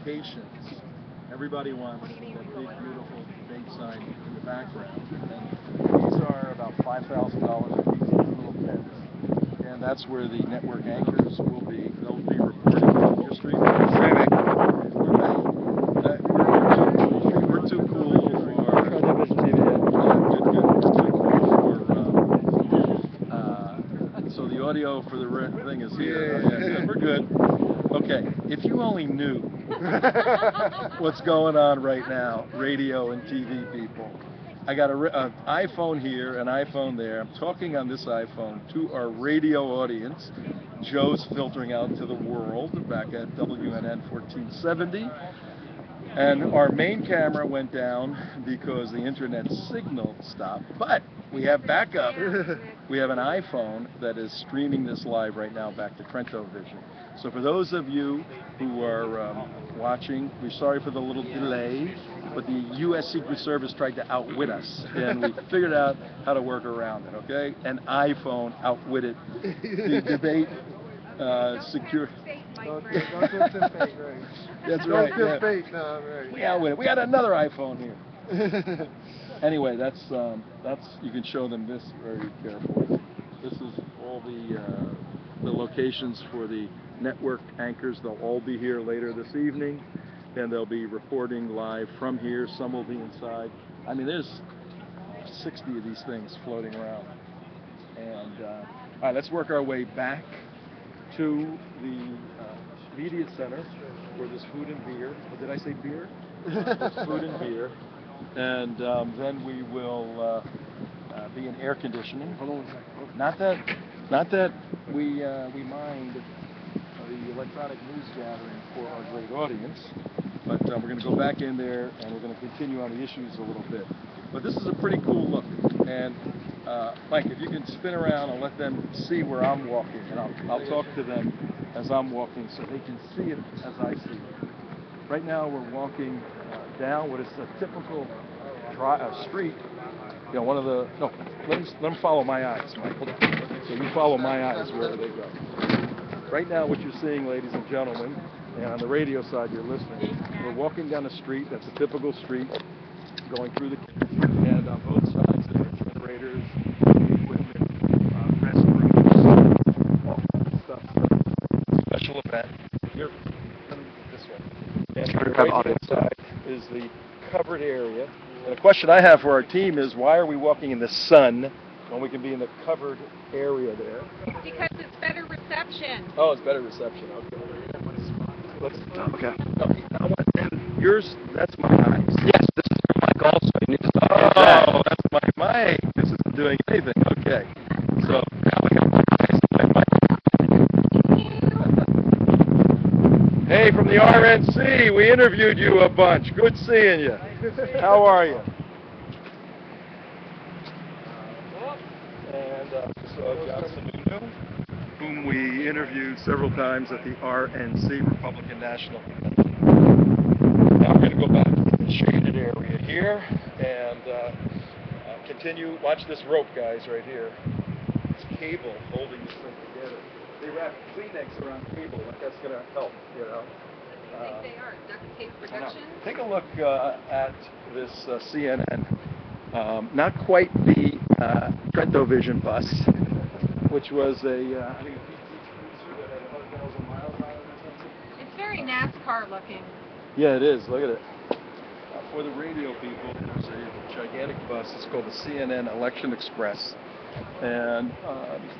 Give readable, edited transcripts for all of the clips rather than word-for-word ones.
locations. Everybody wants that big, beautiful date sign in the background. And these are about $5,000 a piece, these little pins. And that's where the network anchors will be. They'll be reporting on your stream. We're too cool for television TV. So the audio for the thing is here. Yeah, we're good. Okay, if you only knew what's going on right now, radio and TV people. I got an iPhone here, an iPhone there. I'm talking on this iPhone to our radio audience. Joe's filtering out to the world back at WNN 1470. And our main camera went down because the internet signal stopped, but we have backup. We have an iPhone that is streaming this live right now back to Trento Vision. So for those of you who are watching, we're sorry for the little delay, but the U.S. Secret Service tried to outwit us, and we figured out how to work around it, okay? An iPhone outwitted the debate secure. Don't tip fake, right? That's right. Don't tip fake, no, right. We outwitted. We got another iPhone here. Anyway, that's you can show them this very carefully. This is all the locations for the network anchors. They'll all be here later this evening, and they'll be reporting live from here. Some will be inside. I mean, there's 60 of these things floating around. And all right, let's work our way back to the media center where there's food and beer. Or did I say beer? There's food and beer. And then we will be in air conditioning. Not that we mind the electronic news gathering for our great audience, but we're going to go back in there and we're going to continue on the issues a little bit. But this is a pretty cool look. And Mike, if you can spin around and let them see where I'm walking, and I'll talk to them as I'm walking so they can see it as I see it. Right now we're walking down what is a typical street. You know, one of the, no, let them follow my eyes, Mike. Hold on. So you follow my eyes wherever they go. Right now what you're seeing, ladies and gentlemen, and on the radio side you're listening, we're walking down a street that's a typical street, going through the kitchen, and on both sides there are generators, equipment, restrooms, all kinds of stuff. So, special event. Here, this way. And right inside is the covered area. And the question I have for our team is, why are we walking in the sun when we can be in the covered area there? Because it's better reception. Oh, it's better reception. Okay. Okay. And yours, that's my eyes. Yes, this is your mic also. You need to stop. Oh, that's my mic. This isn't doing anything. Okay. So now we have Hey, from the RNC, we interviewed you a bunch. Good seeing you. How are you? And John Sununu, whom we interviewed several times at the RNC, Republican National Convention. Now we're going to go back to the shaded area here and continue. Watch this rope, guys, right here. It's cable holding this thing together. They wrap Kleenex around cable, like that's going to help, you know. I think they are. Duct tape protection. Take a look at this CNN. Not quite the Trento Vision bus, which was a, I think a PT Cruiser that had 100,000 miles on it or something. It's very NASCAR looking. Yeah, it is. Look at it. For the radio people, there's a gigantic bus. It's called the CNN Election Express. And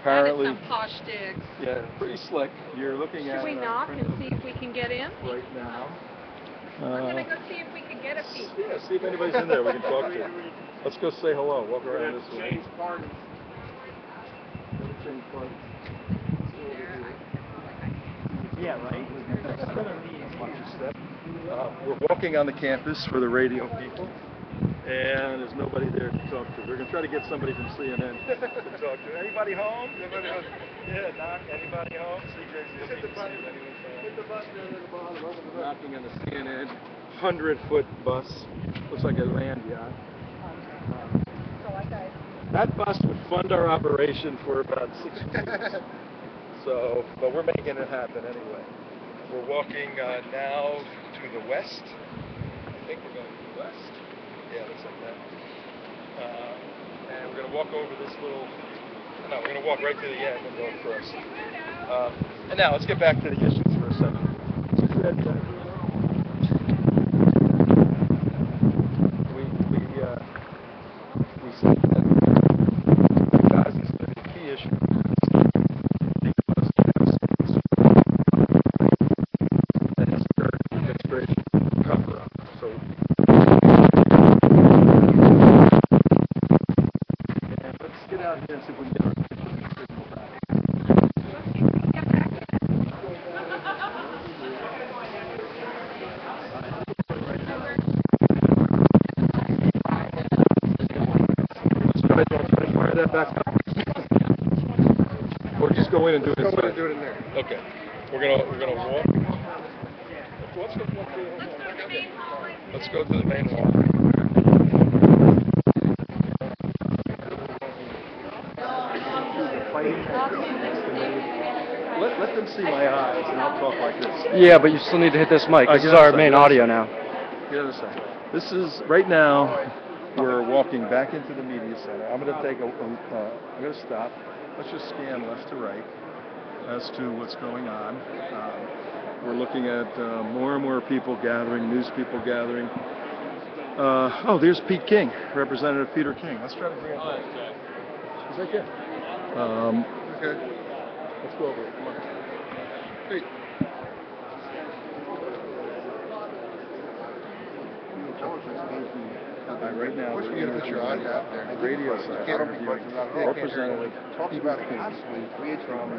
apparently, that is some posh digs. Yeah, pretty slick. You're looking at. Should we knock and see if we can get in? Right now. We're going to go see if we can get a peek. Yeah, see if anybody's in there we can talk to. Let's go say hello. Walk around this way. Yeah, right. Watch your step. We're walking on the campus for the radio people. And there's nobody there to talk to. We're going to try to get somebody from CNN to talk to. Anybody home? Anybody home? Yeah, Doc, anybody home? CJ's hit the button. Hit the button at the bottom. Knocking on the CNN 100-foot bus. Looks like a land yacht. That bus would fund our operation for about 6 years. So, but we're making it happen anyway. We're walking now to the west. I think we're going to the west. Yeah, looks like that. And we're going to walk over this little. No, we're going to walk right to the end and go across. And now let's get back to the issues for a second. We said that guys, this is the key issue. Cover up. So and let's get out here and see if we can get our signal back. Fire that back up. Or just go in and do it inside. Go in and do it in there. Okay. We're gonna walk. Let's go walk through. Let's go to the main hall. Let them see my eyes, and I'll talk like this. Yeah, but you still need to hit this mic. This is get our outside, main get audio outside. now. The other side. This is right now. We're walking back into the media center. I'm going to take I'm going to stop. Let's just scan left to right as to what's going on. We're looking at more and more people gathering, news people gathering. Oh, there's Pete King, Representative Peter King. Let's try to bring him. He's right there. Okay. Let's go over it. Come on. Pete. Right now, What's we're your in picture on out there? the radio side. Representative Talking about constantly creates from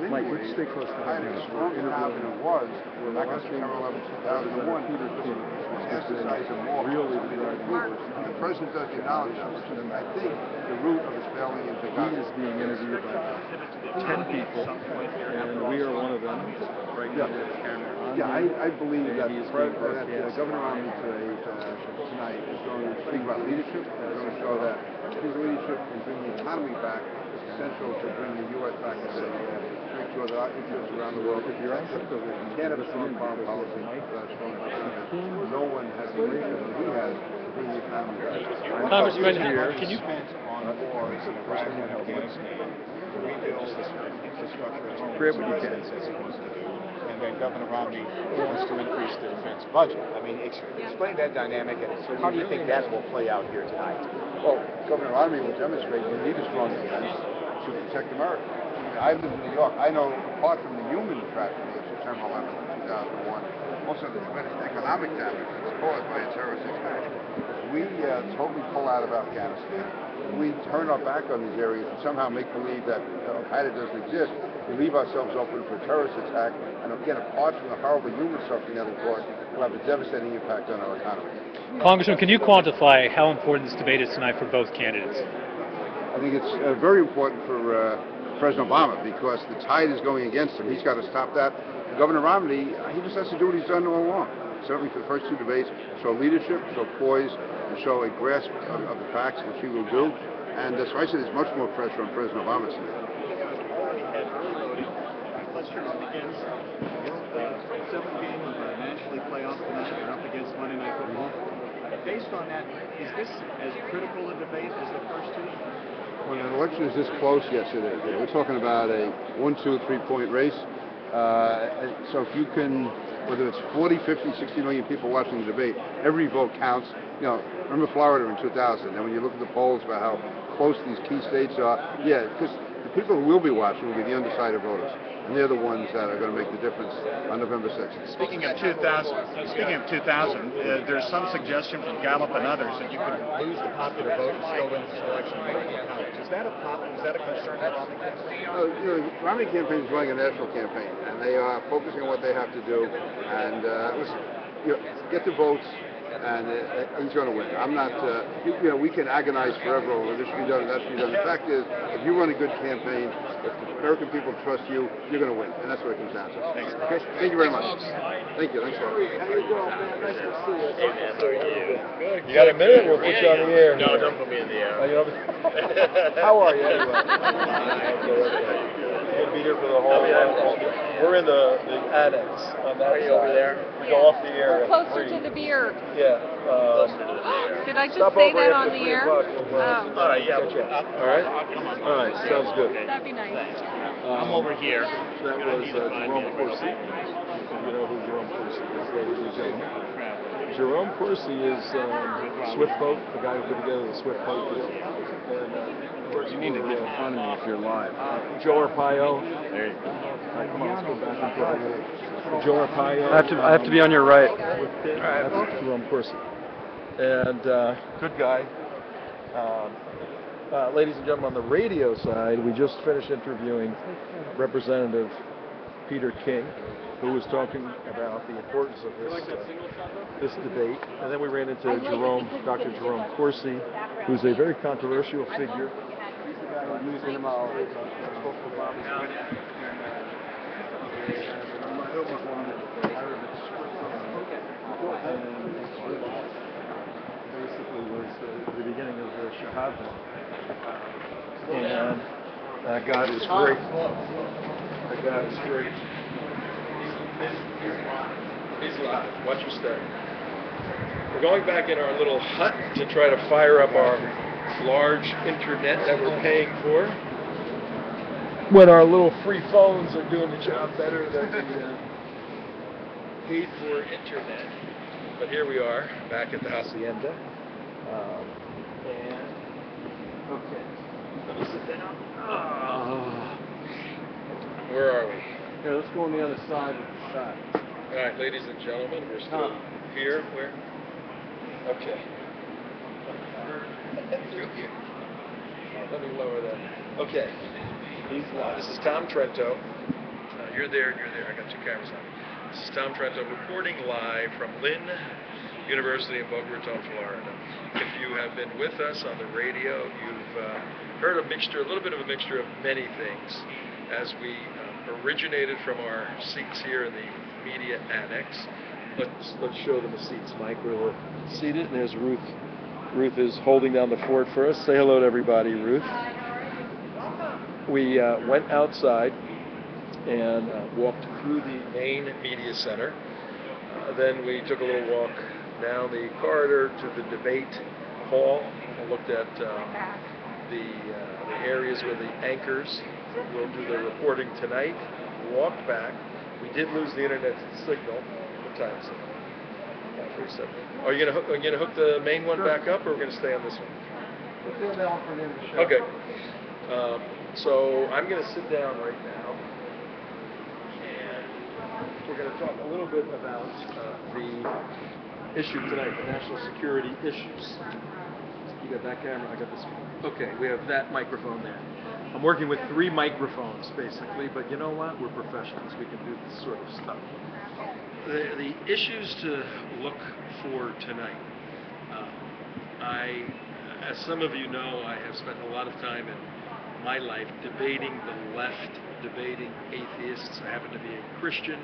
Mike, would you stay close to China is stronger now than it was back on September 11, 2001. Peter King Emphasizing more. really The president does acknowledge this, and I think the root of his failing is he is being interviewed by 10 people, and we are one of them right now with the camera on. Yeah, I believe that, He is that being Governor Romney tonight is going to speak about leadership. They're going to show that his leadership in bringing the economy back is essential to bring the U.S. back to make sure that our interests around the world are protected. We can't have a strong foreign policy without a strong government. No one has the leadership that he has to bring the economy back. Congressman, can you On wars and Iraq and Afghanistan, to rebuild infrastructure at home. Grab what you can. And then Governor Romney wants to increase the defense budget. I mean, explain that dynamic, and how do you think that will play out here tonight? Well, Governor Romney will demonstrate you need a strong defense to protect America. I live in New York. I know, apart from the human tragedy of September 11, 2001, also the tremendous economic damage that's caused by a terrorist attack. We totally pull out of Afghanistan. We turn our back on these areas and somehow make believe that Al-Qaeda doesn't exist. We leave ourselves open for a terrorist attack, and again, apart from the horrible human suffering that it caused, will have a devastating impact on our economy. Congressman, can you quantify how important this debate is tonight for both candidates? I think it's very important for President Obama because the tide is going against him. He's got to stop that. And Governor Romney, he just has to do what he's done all along. Certainly for the first two debates, show leadership, show poise, and show a grasp of the facts, which he will do. And so I say there's much more pressure on President Obama tonight. Let's turn up against seventh game of a nationally playoff tonight. You're up against Monday Night Football. Based on that, is this as critical a debate as the first two? When an election is this close, yes, it is. We're talking about a 1, 2, 3-point race. So if you can, whether it's 40, 50, 60 million people watching the debate, every vote counts. You know, remember Florida in 2000, and when you look at the polls about how close these key states are, yeah, because the people who will be watching will be the undecided voters, and they're the ones that are going to make the difference on November 6th. Speaking of 2000, there's some suggestion from Gallup and others that you could lose the popular vote and still win this election. Is that a concern for Romney campaign? Romney campaign is running a national campaign, and they are focusing on what they have to do. And listen, get the votes, and he's going to win. I'm not. We can agonize forever over this should be done and that should be done. The fact is, if you run a good campaign, if the American people trust you, you're going to win, and that's what it comes down to. Thanks. Okay. Thank you very much. Thank you. Thanks, sir. You got a minute? We'll put you on the air. No, don't put me in the air. How are you? Anyway? be here for the whole. We're in the annex on that side. Over there? We go off the air. We're closer to the beer. Yeah. Did I just Stop say over that after on the 3 air? o'clock. Oh. All right, yeah. All right? All right, sounds good. That'd be nice. I'm over here. That was Jerome Corsi. You know who Jerome Corsi is, ladies and gentlemen. Jerome Corsi is Swift Boat, the guy who put together the Swift Boat deal. And You need to get in front of me if you're live. Joe Arpaio. There you go. All right, come on, let's go back and forth. Joe Arpaio. I have to be on your right. That's Jerome Corsi. And good guy. Ladies and gentlemen, on the radio side, we just finished interviewing Representative Peter King, who was talking about the importance of this debate. And then we ran into Dr. Jerome Corsi, who's a very controversial figure. Using him out. Basically was the beginning of the Shahada. And that God is great. That God is great. He's live. Watch your step. We're going back in our little hut to try to fire up our large internet that we're paying for. When our little free phones are doing the job better than the paid for internet. But here we are, back at the Hacienda. Okay. Let me sit down. Where are we? Here, let's go on the other side of the shot. All right, ladies and gentlemen, we're still here. Where? Okay. Let me lower that. Okay. This is Tom Trento. You're there, and you're there. I got two cameras on. This is Tom Trento reporting live from Lynn University in Boca Raton, Florida. If you have been with us on the radio, you've heard a little bit of a mixture of many things, as we originated from our seats here in the media annex. Let's show them the seats, Mike. We're seated, and there's Ruth. Ruth is holding down the fort for us. Say hello to everybody, Ruth. We went outside and walked through the main media center. Then we took a little walk down the corridor to the debate hall and looked at the areas where the anchors will do their reporting tonight. Walked back. We did lose the internet signal. What time is it? 5:37. Are you gonna hook the main one back up, or we're gonna stay on this one? Let's do that one for the end of the show. Okay. So I'm gonna sit down right now, and we're gonna talk a little bit about the issue tonight, the national security issues. You got that camera, I got this one. Okay, we have that microphone there. I'm working with 3 microphones, basically, but you know what? We're professionals. We can do this sort of stuff. The issues to look for tonight. As some of you know, I have spent a lot of time in my life debating the left, debating atheists. I happen to be a Christian.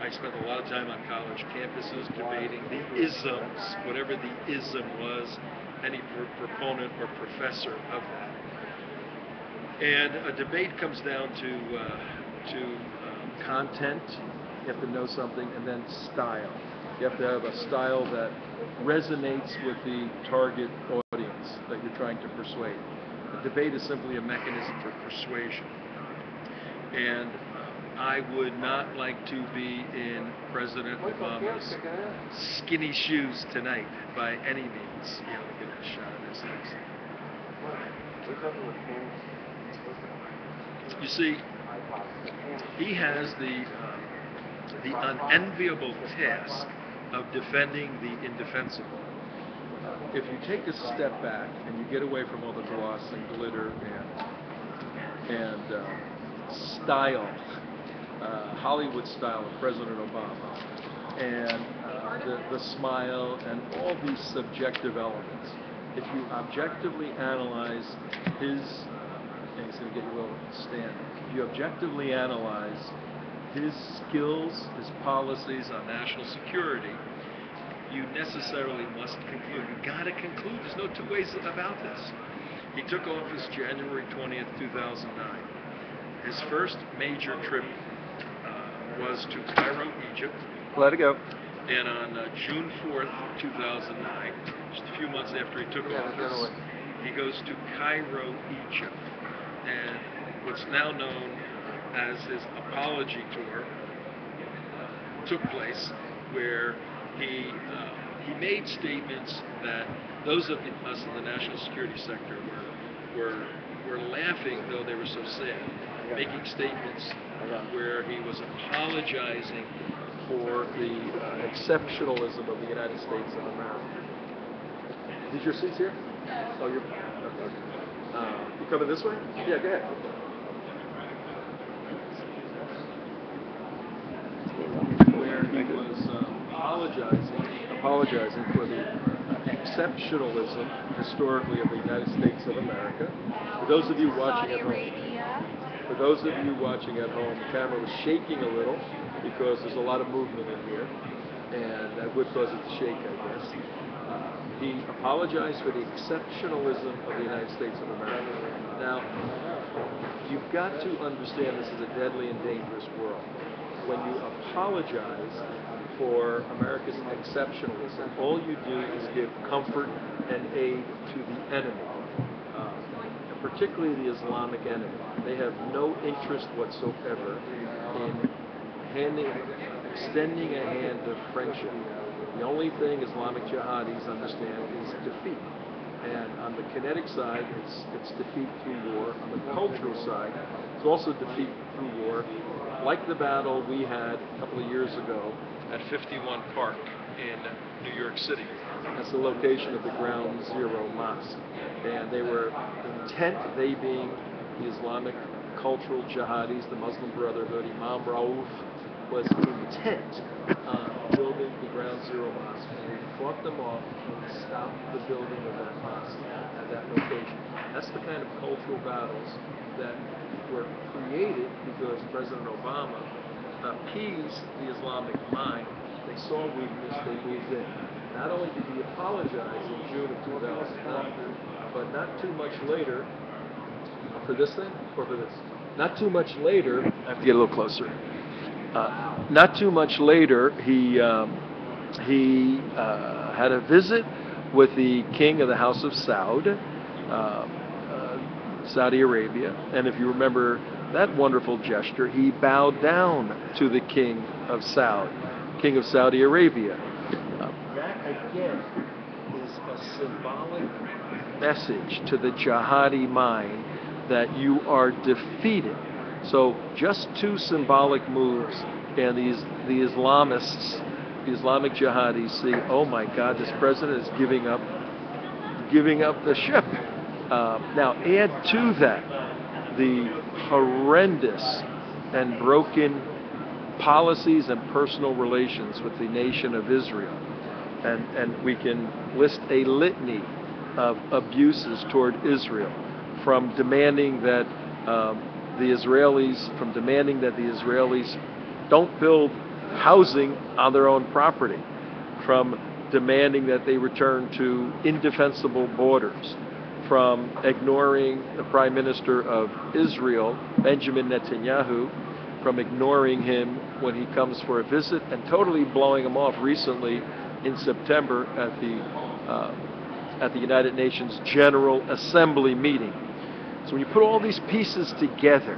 I spent a lot of time on college campuses debating the isms, whatever the ism was, any proponent or professor of that. And a debate comes down to content. You have to know something, and then style. You have to have a style that resonates with the target audience that you're trying to persuade. A debate is simply a mechanism for persuasion. And I would not like to be in President Obama's skinny shoes tonight by any means. You know, get a shot of this next. You see, he has the unenviable task of defending the indefensible. If you take a step back and you get away from all the gloss and glitter and style, Hollywood style of President Obama, and the smile and all these subjective elements, if you objectively analyze his, and he's going to get you over the stand, if you objectively analyze his skills, his policies on national security, you necessarily must conclude. You got to conclude. There's no two ways about this. He took office January 20th, 2009, His first major trip was to Cairo, Egypt, Let it go. and on June 4th, 2009, just a few months after he took office, he goes to Cairo, Egypt, and what's now known as his apology tour took place, where he made statements that those of us in the national security sector were laughing, though they were so sad, making statements where he was apologizing for the exceptionalism of the United States of America. Did your seats here? Oh, you're okay. You coming this way? Yeah, go ahead. Where he was apologizing for the exceptionalism historically of the United States of America. For those of you watching at home, the camera was shaking a little because there's a lot of movement in here, and that would cause it to shake, I guess. He apologized for the exceptionalism of the United States of America. Now, you've got to understand this is a deadly and dangerous world. When you apologize for America's exceptionalism, all you do is give comfort and aid to the enemy, and particularly the Islamic enemy. They have no interest whatsoever in extending a hand of friendship. The only thing Islamic jihadis understand is defeat. And on the kinetic side, it's defeat through war. On the cultural side, it's also defeat through war, like the battle we had a couple of years ago at 51 Park in New York City. That's the location of the Ground Zero Mosque. And they were intent, they being the Islamic cultural jihadis, the Muslim Brotherhood, Imam Rauf, was intent on building the Ground Zero Mosque. And we fought them off and we stopped the building of that mosque at that location. That's the kind of cultural battles that were created because President Obama appeased the Islamic mind. They saw weakness, they moved in. Not only did he apologize in June of 2009, but not too much later, for this thing or for this? Not too much later, I have to get a little closer. Not too much later, he had a visit with the king of the House of Saud, Saudi Arabia, and if you remember that wonderful gesture, he bowed down to the king of Saudi Arabia. That again is a symbolic message to the jihadi mind that you are defeated. So just two symbolic moves, and the Islamists, the Islamic jihadis see, oh my God, this president is giving up the ship. Now add to that the horrendous and broken policies and personal relations with the nation of Israel, and we can list a litany of abuses toward Israel, from demanding that the Israelis don't build housing on their own property, from demanding that they return to indefensible borders, from ignoring the Prime Minister of Israel, Benjamin Netanyahu, from ignoring him when he comes for a visit, and totally blowing him off recently in September at the United Nations General Assembly meeting. So when you put all these pieces together,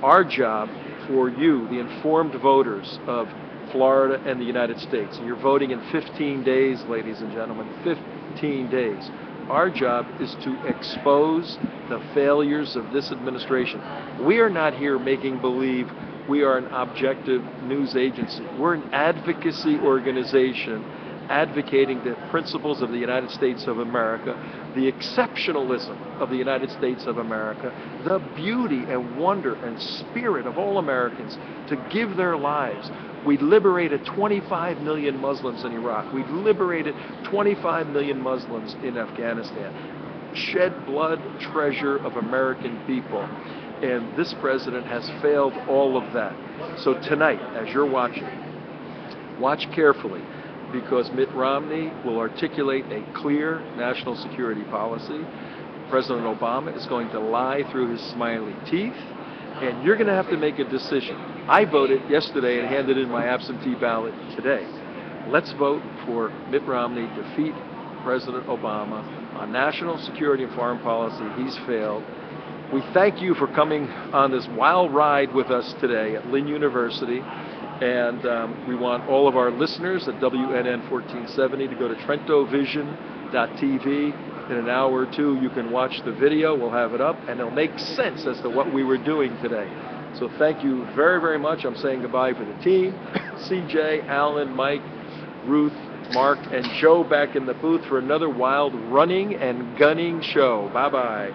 our job for you, the informed voters of Florida and the United States, and you're voting in 15 days, ladies and gentlemen, 15 days, our job is to expose the failures of this administration. We are not here making believe we are an objective news agency. We're an advocacy organization advocating the principles of the United States of America, the exceptionalism of the United States of America, the beauty and wonder and spirit of all Americans to give their lives. We liberated 25 million Muslims in Iraq. We liberated 25 million Muslims in Afghanistan. Shed blood, treasure of American people. And this president has failed all of that. So tonight, as you're watching, watch carefully, because Mitt Romney will articulate a clear national security policy. President Obama is going to lie through his smiley teeth, And you're going to have to make a decision. I voted yesterday and handed in my absentee ballot today. Let's vote for Mitt Romney, defeat President Obama on national security and foreign policy. He's failed. We thank you for coming on this wild ride with us today at Lynn University. And we want all of our listeners at WNN 1470 to go to TrentoVision.tv. In an hour or two, you can watch the video. We'll have it up, and it'll make sense as to what we were doing today. So thank you very, very much. I'm saying goodbye for the team. CJ, Alan, Mike, Ruth, Mark, and Joe back in the booth for another wild running and gunning show. Bye-bye.